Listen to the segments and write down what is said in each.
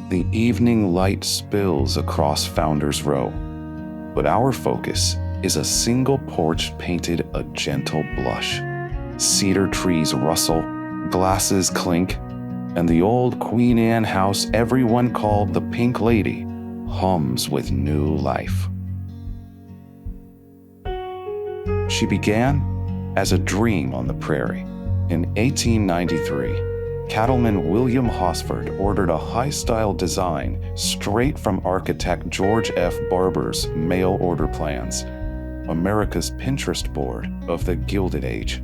The evening light spills across Founders Row, but our focus is a single porch painted a gentle blush. Cedar trees rustle, glasses clink, and the old Queen Anne house everyone called the Pink Lady hums with new life. She began as a dream on the prairie. In 1893, cattleman William Hosford ordered a high-style design straight from architect George F. Barber's mail order plans, America's Pinterest board of the Gilded Age.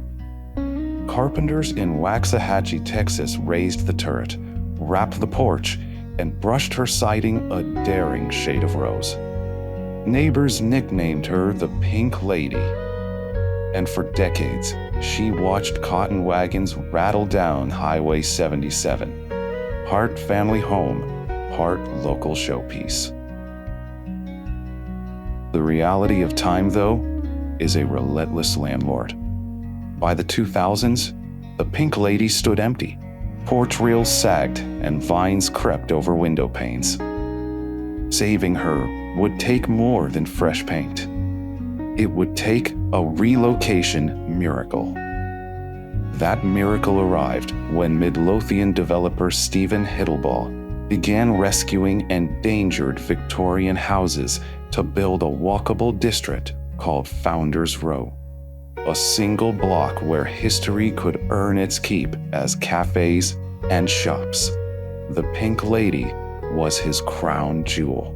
Carpenters in Waxahachie, Texas raised the turret, wrapped the porch, and brushed her siding a daring shade of rose. Neighbors nicknamed her the Pink Lady, and for decades, she watched cotton wagons rattle down Highway 77. Part family home, part local showpiece. The reality of time, though, is a relentless landlord. By the 2000s, the Pink Lady stood empty. Porch rails sagged and vines crept over window panes. Saving her would take more than fresh paint. It would take a relocation miracle. That miracle arrived when Midlothian developer Stephen Hittleball began rescuing endangered Victorian houses to build a walkable district called Founders Row, a single block where history could earn its keep as cafes and shops. The Pink Lady was his crown jewel.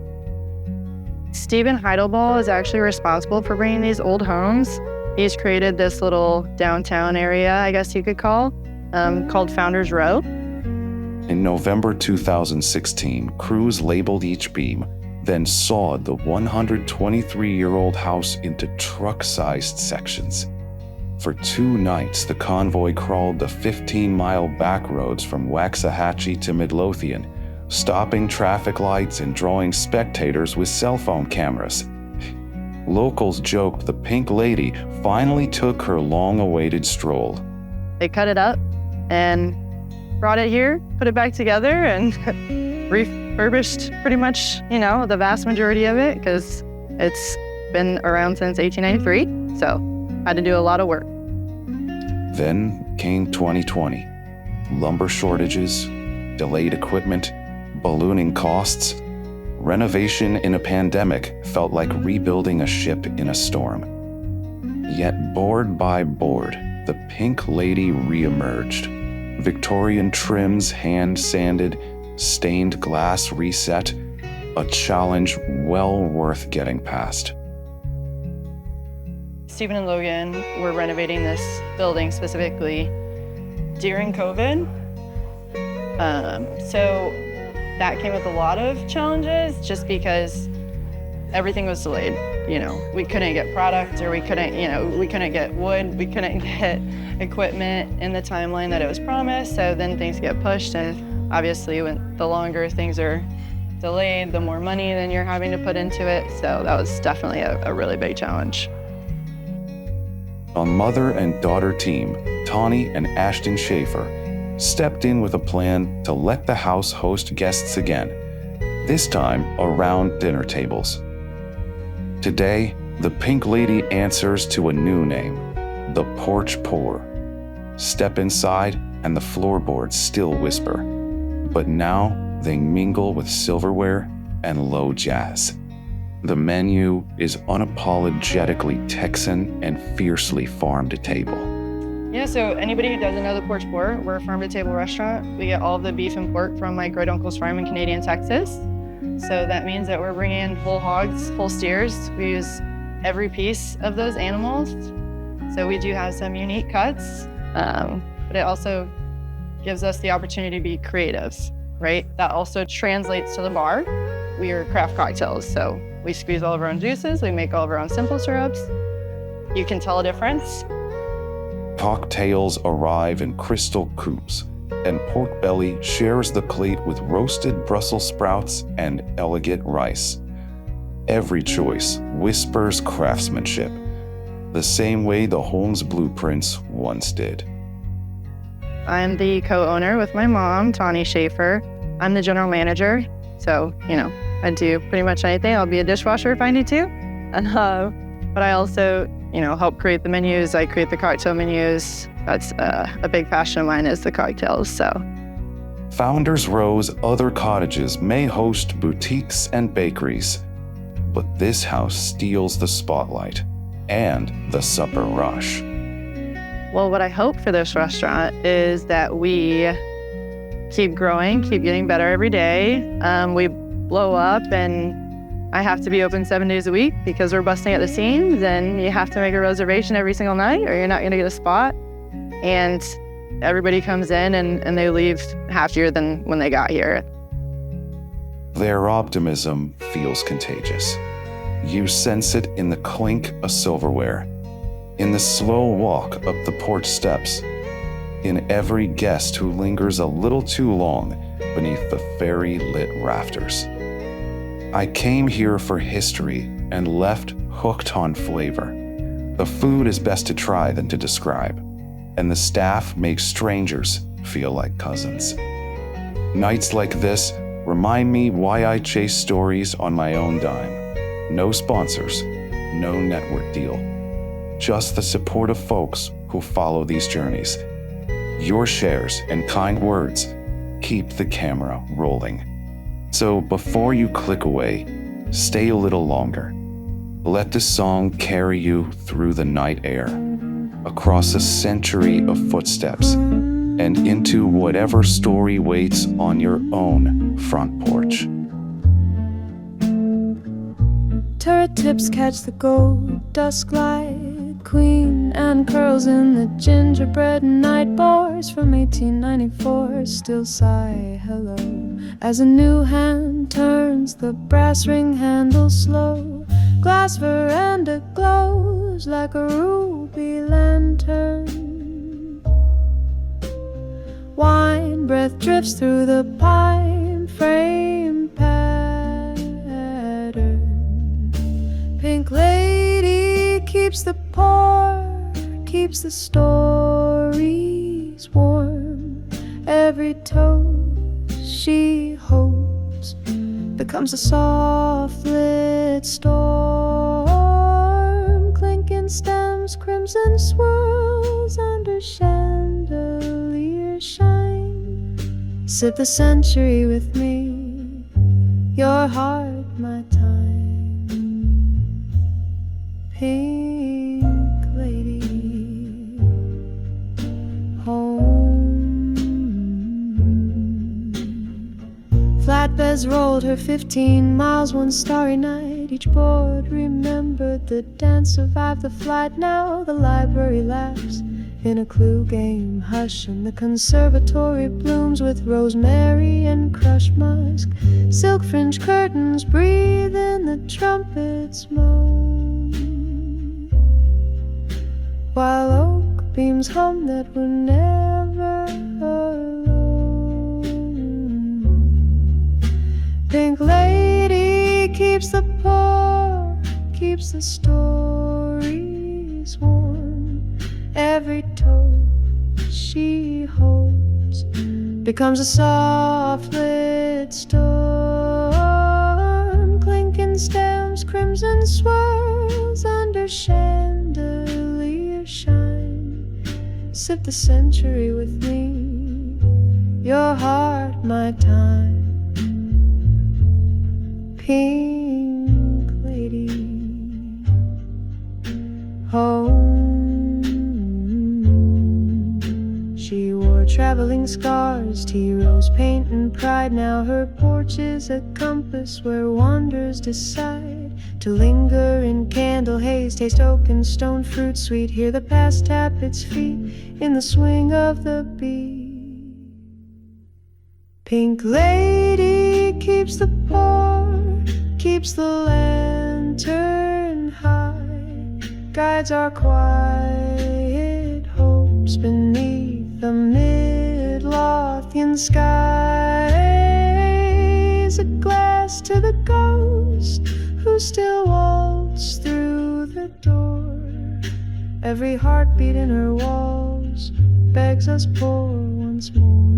Stephen Heidelball is actually responsible for bringing these old homes. He's created this little downtown area, I guess you could call Founders Row. In November 2016, crews labeled each beam, then sawed the 123-year-old house into truck-sized sections. For 2 nights, the convoy crawled the 15-mile back roads from Waxahachie to Midlothian, stopping traffic lights and drawing spectators with cell phone cameras. Locals joked the Pink Lady finally took her long-awaited stroll. They cut it up and brought it here, put it back together, and refurbished pretty much, the vast majority of it, because it's been around since 1893, so had to do a lot of work. Then came 2020. Lumber shortages, delayed equipment, ballooning costs. Renovation in a pandemic felt like rebuilding a ship in a storm. Yet board by board, the Pink Lady reemerged. Victorian trims hand-sanded, stained glass reset, a challenge well worth getting past. Stephen and Logan were renovating this building specifically during COVID. So that came with a lot of challenges just because everything was delayed. We couldn't get product, or we couldn't get wood, we couldn't get equipment in the timeline that it was promised. So then things get pushed, and obviously the longer things are delayed, the more money then you're having to put into it. So that was definitely a really big challenge. A mother and daughter team, Tawny and Ashton Schaefer, stepped in with a plan to let the house host guests again, this time around dinner tables. Today, the Pink Lady answers to a new name, the Porch Pour. Step inside and the floorboards still whisper, but now they mingle with silverware and low jazz. The menu is unapologetically Texan and fiercely farm-to-table. Yeah, so anybody who doesn't know the Porch Pour, we're a farm-to-table restaurant. We get all of the beef and pork from my great uncle's farm in Canadian Texas. So that means that we're bringing in whole hogs, whole steers. We use every piece of those animals. So we do have some unique cuts, but it also gives us the opportunity to be creative, right? That also translates to the bar. We are craft cocktails, so we squeeze all of our own juices. We make all of our own simple syrups. You can tell a difference. Cocktails arrive in crystal coupes, and pork belly shares the plate with roasted Brussels sprouts and elegant rice. Every choice whispers craftsmanship, the same way the Holmes blueprints once did. I'm the co-owner with my mom, Tawny Schaefer. I'm the general manager. So, I do pretty much anything. I'll be a dishwasher if I need to. But I also, help create the menus. I create the cocktail menus. That's a big passion of mine is the cocktails, so. Founders Row's other cottages may host boutiques and bakeries, but this house steals the spotlight and the supper rush. Well, what I hope for this restaurant is that we keep growing, keep getting better every day. We blow up and I have to be open 7 days a week because we're busting at the seams, and you have to make a reservation every single night or you're not gonna get a spot. And everybody comes in and they leave happier than when they got here. Their optimism feels contagious. You sense it in the clink of silverware, in the slow walk up the porch steps, in every guest who lingers a little too long beneath the fairy-lit rafters. I came here for history and left hooked on flavor. The food is best to try than to describe, and the staff makes strangers feel like cousins. Nights like this remind me why I chase stories on my own dime. No sponsors, no network deal. Just the support of folks who follow these journeys. Your shares and kind words keep the camera rolling. So before you click away, stay a little longer. Let this song carry you through the night air, across a century of footsteps, and into whatever story waits on your own front porch. Turret tips catch the gold dusk light. Queen Anne curls in the gingerbread night bars from 1894 still sigh hello as a new hand turns the brass ring handle slow. Glass veranda glows like a ruby lantern. Wine breath drifts through the pine frame pattern. Pink lady keeps the pour, keeps the stories warm. Every toast she holds becomes a soft lit storm. Clinking stems, crimson swirls under chandelier shine. Sip the century with me, your heart, my time. Pink lady, home. Flatbeds rolled her 15 miles one starry night. Each board remembered the dance, survived the flight. Now the library laughs in a clue game hush, and the conservatory blooms with rosemary and crushed musk. Silk fringe curtains breathe in the trumpet's moan, while oak beams hum that were never alone. Pink lady keeps the pour, keeps the stories warm. Every toast she holds becomes a soft lit storm. Clinking stems, crimson swirls under chandelier shine. Sip the century with me, your heart, my time. Pink lady, home. She wore traveling scars, tea rose paint and pride. Now her porch is a compass where wanderers decide to linger in candle haze, taste oak and stone fruit sweet. Hear the past tap its feet in the swing of the beat. Pink lady keeps the pour, keeps the lantern high, guides our quiet hopes beneath the Midlothian skies. A glass to the ghost who still waltz through the door. Every heartbeat in her walls begs us pour once more.